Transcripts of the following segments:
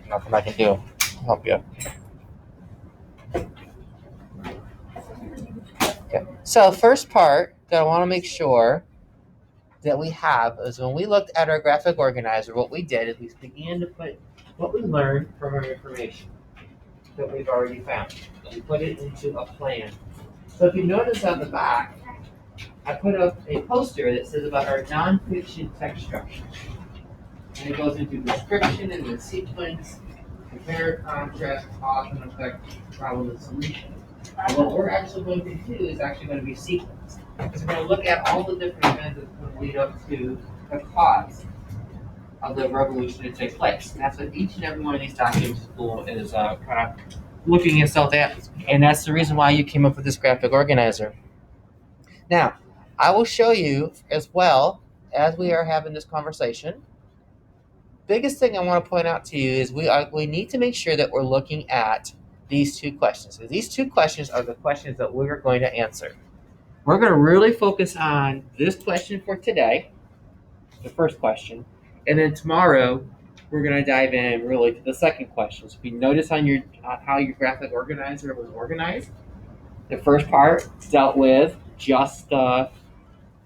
Nothing I can do. I'll help you. Okay. So first part that I want to make sure that we have is when we looked at our graphic organizer, what we did is we began to put what we learned from our information that we've already found. And we put it into a plan. So if you notice on the back, I put up a poster that says about our nonfiction text structure. And it goes into description and then sequence, compare, contrast, cause and effect, problem and solution. And what we're actually going to do is actually going to be sequence. Because we're going to look at all the different events that's going to lead up to the cause of the revolution to take place. And that's what each and every one of these documents is kind of looking itself at. And that's the reason why you came up with this graphic organizer. Now, I will show you as well as we are having this conversation. Biggest thing I want to point out to you is we need to make sure that we're looking at these two questions. These two questions are the questions that we're going to answer. We're going to really focus on this question for today, the first question, and then tomorrow we're going to dive in really to the second question. So if you notice on how your graphic organizer was organized, the first part dealt with just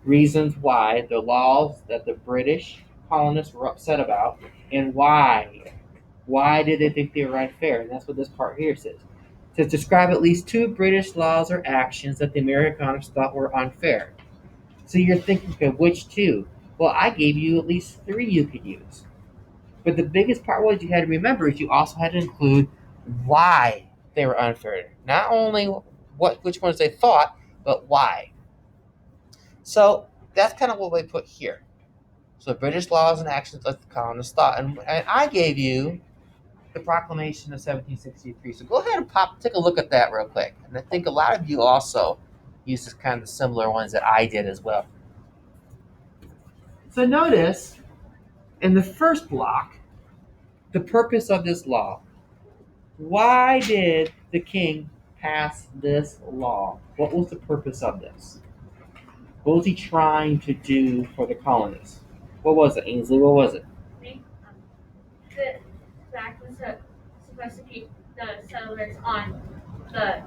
reasons why the laws that the British colonists were upset about and why. Why did they think they were unfair? And that's what this part here says. To describe at least two British laws or actions that the American colonists thought were unfair. So you're thinking, okay, which two? Well, I gave you at least three you could use. But the biggest part was you had to remember is you also had to include why they were unfair. Not only which ones they thought, but why. So that's kind of what we put here. So British laws and actions that the colonists thought. And I gave you the Proclamation of 1763. So go ahead and take a look at that real quick. And I think a lot of you also use this kind of similar ones that I did as well. So notice in the first block, the purpose of this law. Why did the king pass this law? What was the purpose of this? What was he trying to do for the colonists? What was it, Ainsley? What was it? The flag was supposed to keep the settlers on the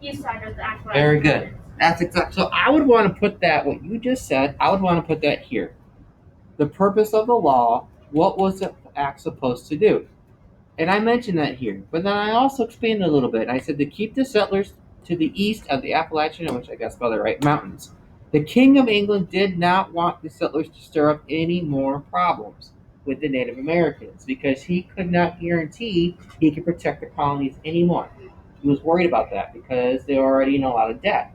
east side of the Appalachian. Very good. That's exactly. So I would want to put that, what you just said, I would want to put that here. The purpose of the law, what was the act supposed to do? And I mentioned that here. But then I also expanded a little bit. I said to keep the settlers to the east of the Appalachian, which I guess spelled it right, mountains. The King of England did not want the settlers to stir up any more problems with the Native Americans because he could not guarantee he could protect the colonies anymore. He was worried about that because they were already in a lot of debt.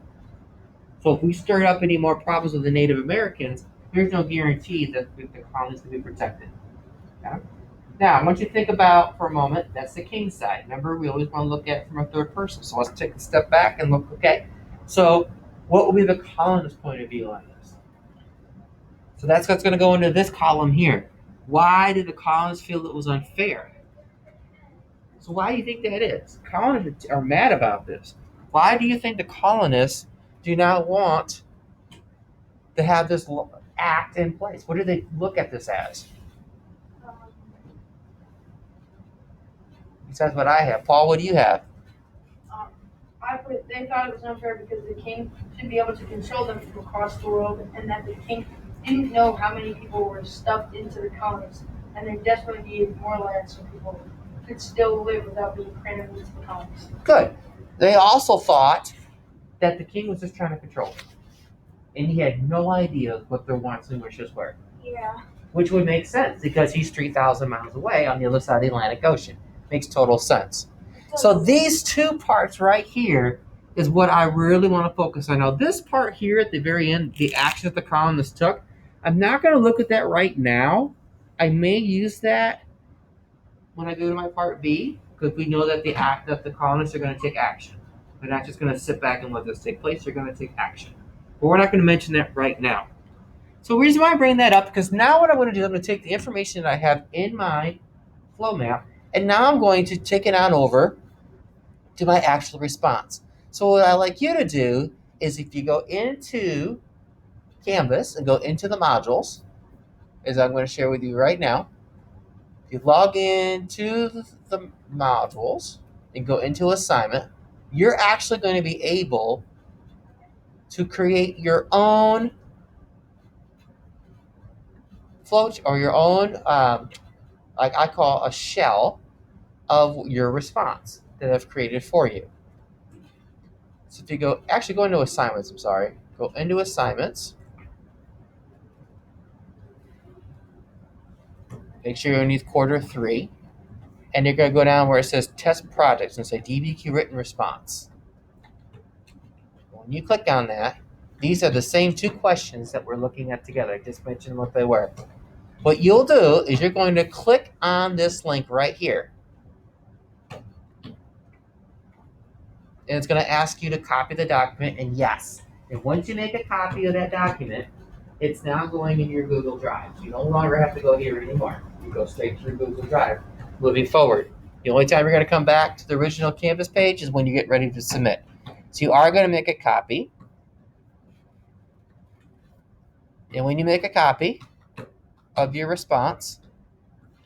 So if we stirred up any more problems with the Native Americans, there's no guarantee that the colonies can be protected. Okay? Now, I want you to think about for a moment, that's the king's side. Remember, we always want to look at it from a third person. So let's take a step back and look, okay? So what will be the colonist point of view on this? So that's what's going to go into this column here. Why did the colonists feel it was unfair? So why do you think that is? Colonists are mad about this. Why do you think the colonists do not want to have this act in place? What do they look at this as? Besides what I have. Paul, what do you have? They thought it was unfair because the king should be able to control them from across the world, and that the king didn't know how many people were stuffed into the colonies, and they desperately needed more land so people could still live without being crammed into the colonies. Good. They also thought that the king was just trying to control them, and he had no idea what their wants and wishes were. Yeah. Which would make sense because he's 3,000 miles away on the other side of the Atlantic Ocean. Makes total sense. So these two parts right here is what I really want to focus on. Now, this part here at the very end, the action that the colonists took, I'm not going to look at that right now. I may use that when I go to my part B, because we know that the colonists are going to take action. They're not just going to sit back and let this take place. They're going to take action. But we're not going to mention that right now. So the reason why I bring that up, because now what I'm going to do, I'm going to take the information that I have in my flow map, and now I'm going to take it on over to my actual response. So what I like you to do is if you go into Canvas and go into the modules, is I'm going to share with you right now. If you log into the modules and go into assignment, you're actually going to be able to create your own flow or your own, like I call a shell of your response that I've created for you. So if you go into assignments, go into assignments. Make sure you're underneath quarter 3. And you're going to go down where it says test projects and say DBQ written response. When you click on that, these are the same 2 questions that we're looking at together. I just mentioned what they were. What you'll do is you're going to click on this link right here. And it's going to ask you to copy the document, and yes. And once you make a copy of that document, it's now going in your Google Drive. So you no longer have to go here anymore. You go straight to your Google Drive. Moving forward, the only time you're going to come back to the original Canvas page is when you get ready to submit. So you are going to make a copy. And when you make a copy of your response,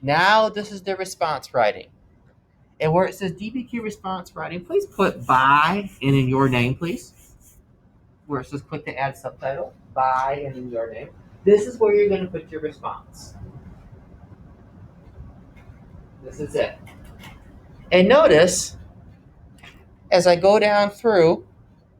now this is the response writing. And where it says DBQ response writing, please put by and in your name, please. Where it says click to add subtitle, by and in your name. This is where you're going to put your response. This is it. And notice, as I go down through,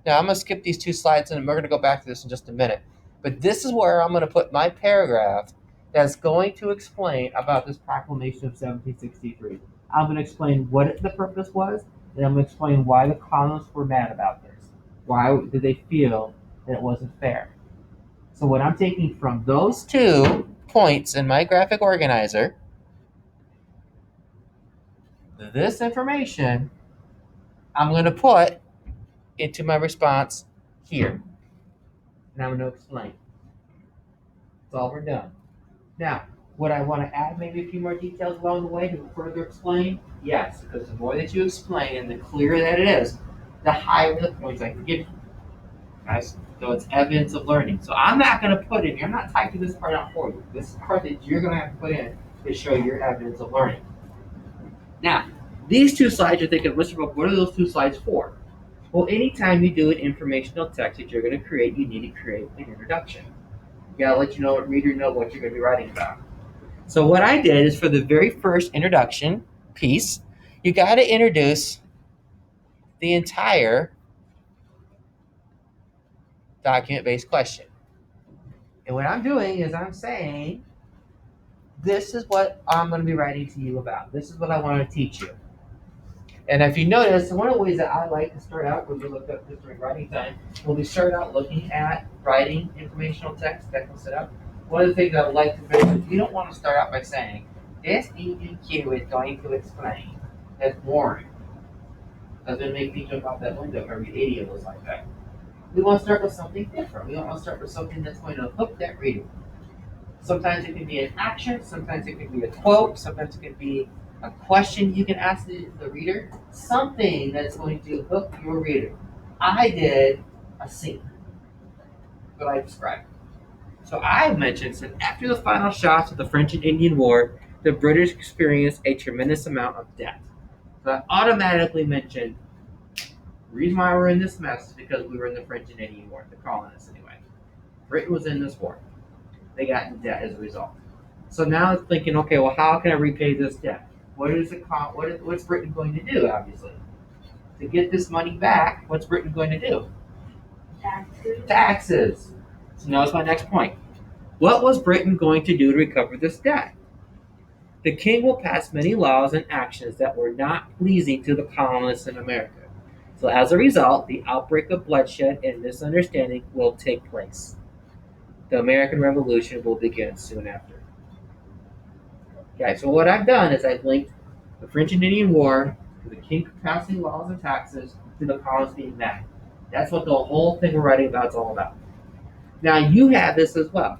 now I'm going to skip these 2 slides and we're going to go back to this in just a minute. But this is where I'm going to put my paragraph that's going to explain about this proclamation of 1763. I'm going to explain what the purpose was, and I'm going to explain why the colonists were mad about this. Why did they feel that it wasn't fair? So what I'm taking from those 2 points in my graphic organizer, this information, I'm going to put into my response here. And I'm going to explain. That's all we're done. Now, would I want to add maybe a few more details along the way to further explain? Yes, because the more that you explain and the clearer that it is, the higher the points I can give you. Guys, so it's evidence of learning. So I'm not going to put in, I'm not typing this part out for you. This is part that you're going to have to put in to show your evidence of learning. Now, these 2 slides you're thinking, what are those 2 slides for? Well, anytime you do an informational text that you're going to create, you need to create an introduction. You got to let reader know what you're going to be writing about. So what I did is for the very first introduction piece, you got to introduce the entire document-based question. And what I'm doing is I'm saying, this is what I'm going to be writing to you about. This is what I want to teach you. And if you notice, one of the ways that I like to start out when we look up this during writing time, when we start out looking at writing informational text, technical setup, one of the things I would like to do is you don't want to start out by saying, this DBQ is going to explain. That's boring. Doesn't make me jump out that window if I read 80 of those like that. We want to start with something different. We want to start with something that's going to hook that reader. Sometimes it can be an action, sometimes it can be a quote, sometimes it can be a question you can ask the reader, something that's going to hook your reader. I did a scene that I described. So I mentioned that after the final shots of the French and Indian War, the British experienced a tremendous amount of debt. So I automatically mentioned the reason why we're in this mess is because we were in the French and Indian War, the colonists anyway. Britain was in this war. They got in debt as a result. So now it's thinking, okay, well, how can I repay this debt? What's Britain going to do, obviously? To get this money back, what's Britain going to do? Taxes. So now it's my next point. What was Britain going to do to recover this debt? The king will pass many laws and actions that were not pleasing to the colonists in America. So as a result, the outbreak of bloodshed and misunderstanding will take place. The American Revolution will begin soon after. Okay, so what I've done is I've linked the French and Indian War to the king passing laws and taxes to the colonists being mad. That's what the whole thing we're writing about is all about. Now you have this as well.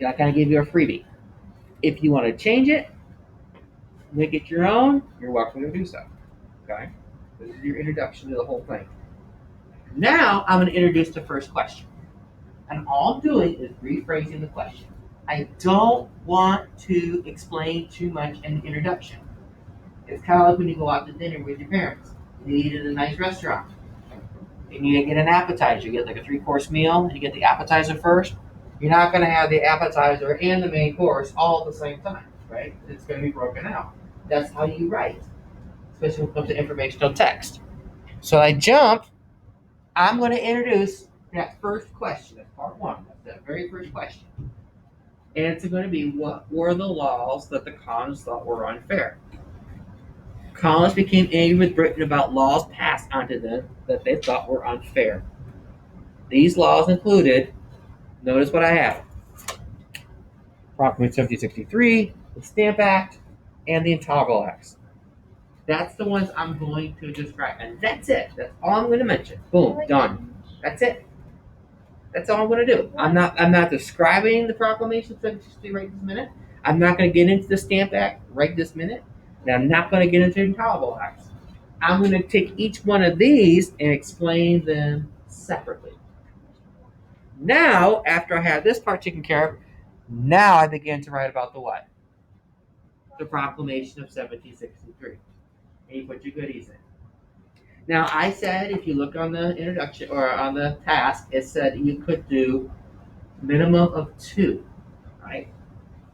I kind of give you a freebie. If you want to change it, make it your own, you're welcome to do so. Okay? This is your introduction to the whole thing. Now I'm going to introduce the first question. And all I'm doing is rephrasing the question. I don't want to explain too much in the introduction. It's kind of like when you go out to dinner with your parents. You eat at a nice restaurant. And you get an appetizer. You get like a 3-course meal, and you get the appetizer first. You're not going to have the appetizer and the main course all at the same time, right? It's going to be broken out. That's how you write, especially when it comes to informational text. So I'm going to introduce that first question. That's part one. That's that very first question. And it's going to be, what were the laws that the colonists thought were unfair? Colonists became angry with Britain about laws passed onto them that they thought were unfair. These laws included, notice what I have, Proclamation 1763, the Stamp Act, and the Intolerable Acts. That's the ones I'm going to describe. And that's it. That's all I'm going to mention. Boom, done. That's it. That's all I'm going to do. I'm not describing the Proclamation 1763 right this minute. I'm not going to get into the Stamp Act right this minute. And I'm not going to get into the Intolerable Acts. I'm going to take each one of these and explain them separately. Now, after I have this part taken care of, now I begin to write about the what? The Proclamation of 1763. And you put your goodies in. Now, I said, if you look on the introduction or on the task, it said you could do minimum of 2, right?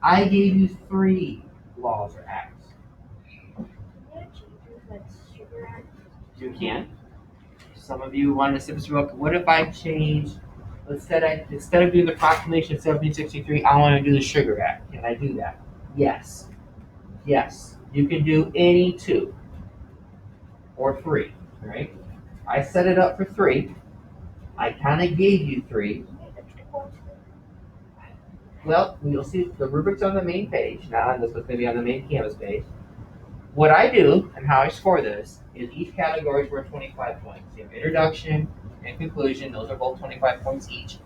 I gave you 3 laws or acts. You can. Some of you wanted to say this real quick. What if I change, instead of doing the Proclamation of 1763, I want to do the Sugar Act? Can I do that? Yes. Yes. You can do any 2 or 3, right? I set it up for 3. I kind of gave you 3. Well, you'll see the rubrics on the main page. Now, this was going to be on the main Canvas page. What I do and how I score this is each category is worth 25 points. You have introduction and conclusion. Those are both 25 points each.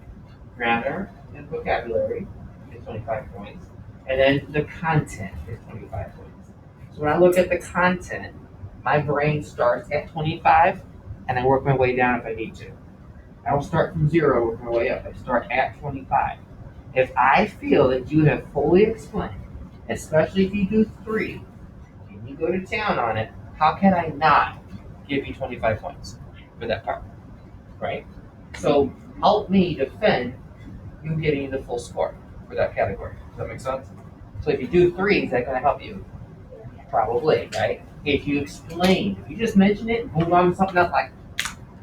Grammar and vocabulary is 25 points. And then the content is 25 points. So when I look at the content, my brain starts at 25 and I work my way down if I need to. I don't start from 0, work my way up. I start at 25. If I feel that you have fully explained, especially if you do 3, and you go to town on it, how can I not give you 25 points for that part, right? So help me defend you getting the full score for that category. Does that make sense? So if you do 3, is that going to help you? Probably, right? If you explain, if you just mention it and move on to something else, like,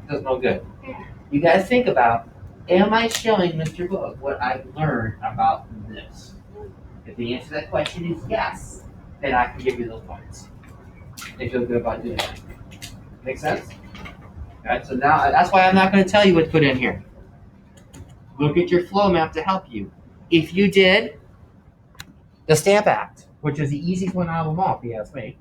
does no good. You guys think about, am I showing Mr. Book what I've learned about this? If the answer to that question is yes, then I can give you those points. They feel good about doing that. Make sense? Alright, so now that's why I'm not going to tell you what to put in here. Look at your flow map to help you. If you did the Stamp Act, which is the easiest one out of them all, if you ask me.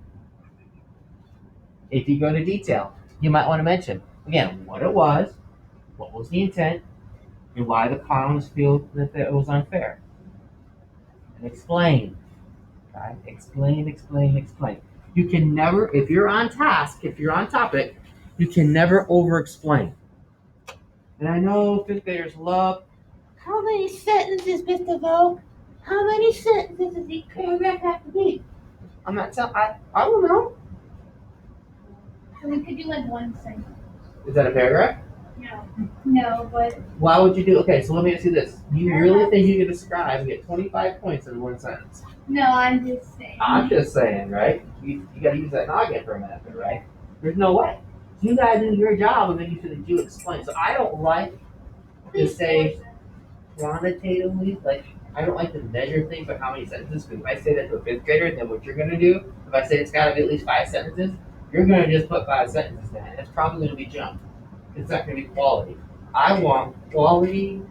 If you go to detail, you might want to mention, again, what it was, what was the intent, and why the colonists feel that it was unfair. And explain. Right? Explain. You can never, if you're on task, if you're on topic, you can never over-explain. And I know 5th graders love, how many sentences, Mr. Vogue? How many sentences does each paragraph have to be? I'm not telling, I don't know. So we could do like 1 sentence. Is that a paragraph? No, but. Why would you do, okay, so let me ask you this. You really think you can describe and get 25 points in 1 sentence? No, I'm just saying. I'm just saying, right? You got to use that noggin for a minute, right? There's no way. You got to do your job and making sure that you explain. So I don't like to say quantitatively, like, I don't like to measure things by how many sentences. Because if I say that to a 5th grader, then what you're going to do, if I say it's got to be at least 5 sentences, you're going to just put 5 sentences down. It's probably going to be junk. It's not going to be quality. I want quality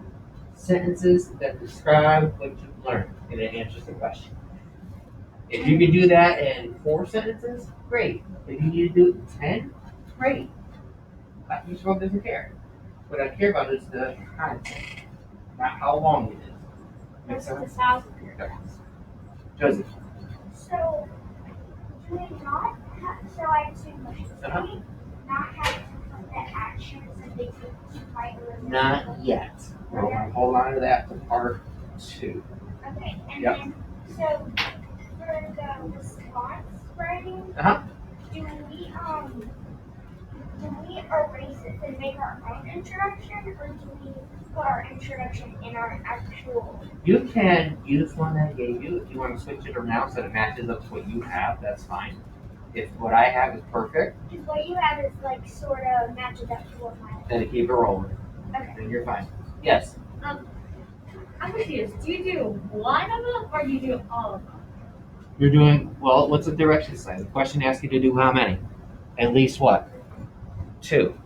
sentences that describe what you've learned and it answers the question. If you can do that in 4 sentences, great. If you need to do it in 10, great. Each one doesn't care. What I care about is the content, not how long it is. Make sense? 1,000 paragraphs. Joseph. So, do we not have, so I have 2 questions. Uh-huh. Do we not have to put the actions that they take to fight with? Not yet. We're going to hold on to that for part 2. Okay, and Yep. then so for the response writing, Uh-huh. do we erase it and make our own introduction, or do we put our introduction in our actual? You can use one that I gave you. If you want to switch it around so it matches up to what you have, that's fine. If what I have is perfect, Because what you have is like sort of matches up to what mine. then keep it rolling. Okay. Then you're fine. Yes. I'm confused. Do you do one of them or do you do all of them? You're doing, well, what's the direction sign? The question asks you to do how many? At least what? 2.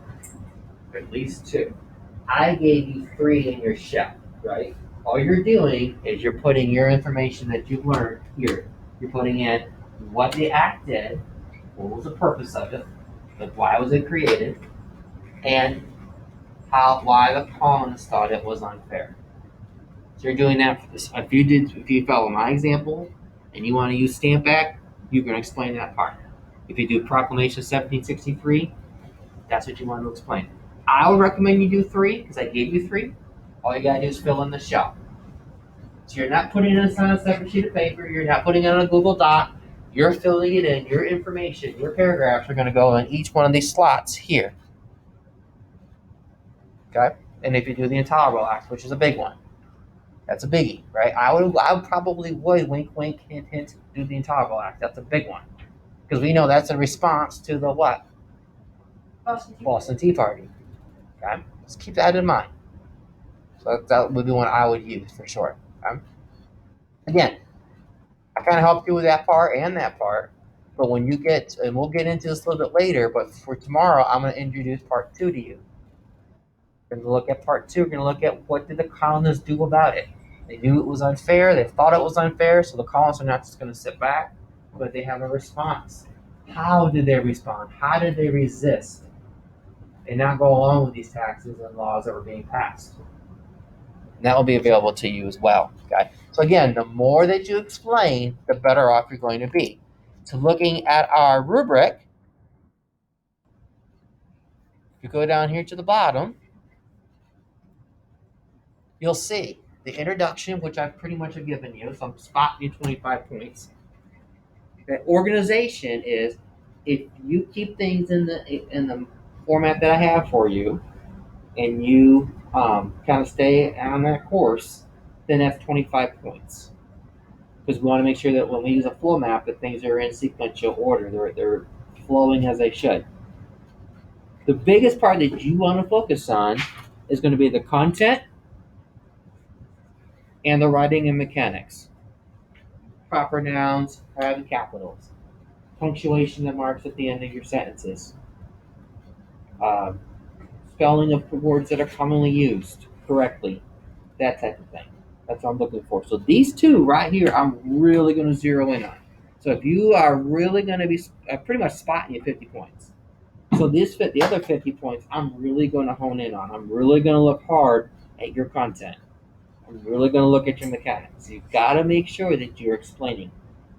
At least 2. I gave you 3 in your shell, right? All you're doing is you're putting your information that you've learned here. You're putting in what the act did, what was the purpose of it, like why was it created, and why the colonists thought it was unfair. So you're doing that for this. If you follow my example and you want to use Stamp Act, you're going to explain that part. If you do Proclamation 1763, that's what you want to explain. I would recommend you do 3 because I gave you 3. All you got to do is fill in the shell. So you're not putting it on a separate sheet of paper. You're not putting it on a Google Doc. You're filling it in. Your information, your paragraphs are going to go in each one of these slots here. Okay? And if you do the Intolerable Act, which is a big one, that's a biggie, right? I probably would wink, wink, hint, hint, do the Intolerable Act. That's a big one because we know that's a response to the what? Boston Tea Party. Okay, let's keep that in mind. So that would be one I would use for sure. Okay? Again, I kind of helped you with that part and that part, but when you get, and we'll get into this a little bit later, but for tomorrow, I'm going to introduce part 2 to you. We're going to look at part 2. We're going to look at what did the colonists do about it. They knew it was unfair. They thought it was unfair. So the colonists are not just going to sit back, but they have a response. How did they respond? How did they resist and not go along with these taxes and laws that were being passed? And that will be available to you as well. Okay. So again, the more that you explain, the better off you're going to be. So looking at our rubric, if you go down here to the bottom, you'll see the introduction, which I've pretty much have given you. So I'm spotting you 25 points. The organization is if you keep things in the format that I have for you, and you kind of stay on that course, then that's 25 points. Because we want to make sure that when we use a flow map, that things are in sequential order. They're flowing as they should. The biggest part that you want to focus on is going to be the content and the writing and mechanics. Proper nouns, and capitals. Punctuation that marks at the end of your sentences. Spelling of words that are commonly used correctly. That type of thing. That's what I'm looking for. So these 2 right here, I'm really going to zero in on. So if you are really going to be pretty much spotting you 50 points. So the other 50 points, I'm really going to hone in on. I'm really going to look hard at your content. I'm really going to look at your mechanics. You've got to make sure that you're explaining.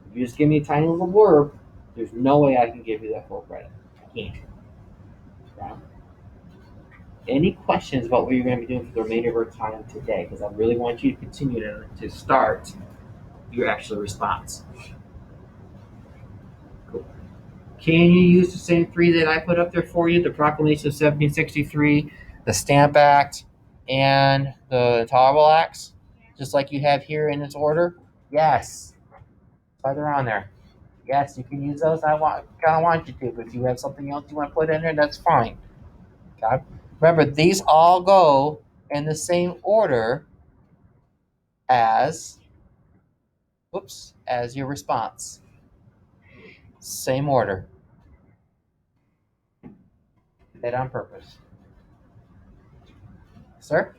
If you just give me a tiny little blurb, there's no way I can give you that full credit. I can't. Yeah. Any questions about what you're going to be doing for the remainder of our time today? Because I really want you to continue to start your actual response. Cool. Can you use the same 3 that I put up there for you? The Proclamation of 1763, the Stamp Act, and the Intolerable Acts? Just like you have here in this order? Yes. That's why they're on there. Yes, you can use those. I kind of want you to, but if you have something else you want to put in there, that's fine. Okay. Remember, these all go in the same order as your response. Same order. That on purpose. Sir?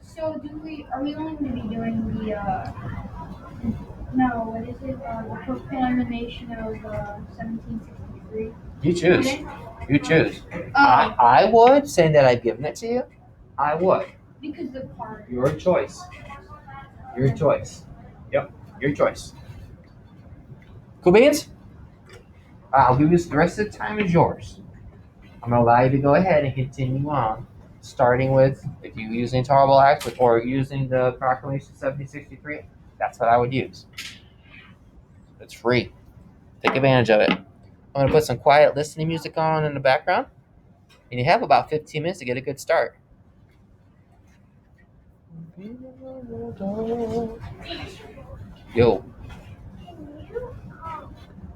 So are we going to be doing what is it, the proclamation of 1763? You choose. Okay. You choose. I would, saying that I've given it to you, I would. Because the part. Your choice. Your choice. Yep, your choice. Cool beans? I'll give you the rest of the time is yours. I'm going to allow you to go ahead and continue on. starting with, if you're using Tolerable Acts or using the Proclamation 1763, that's what I would use. It's free. Take advantage of it. I'm going to put some quiet listening music on in the background, and you have about 15 minutes to get a good start. Yo.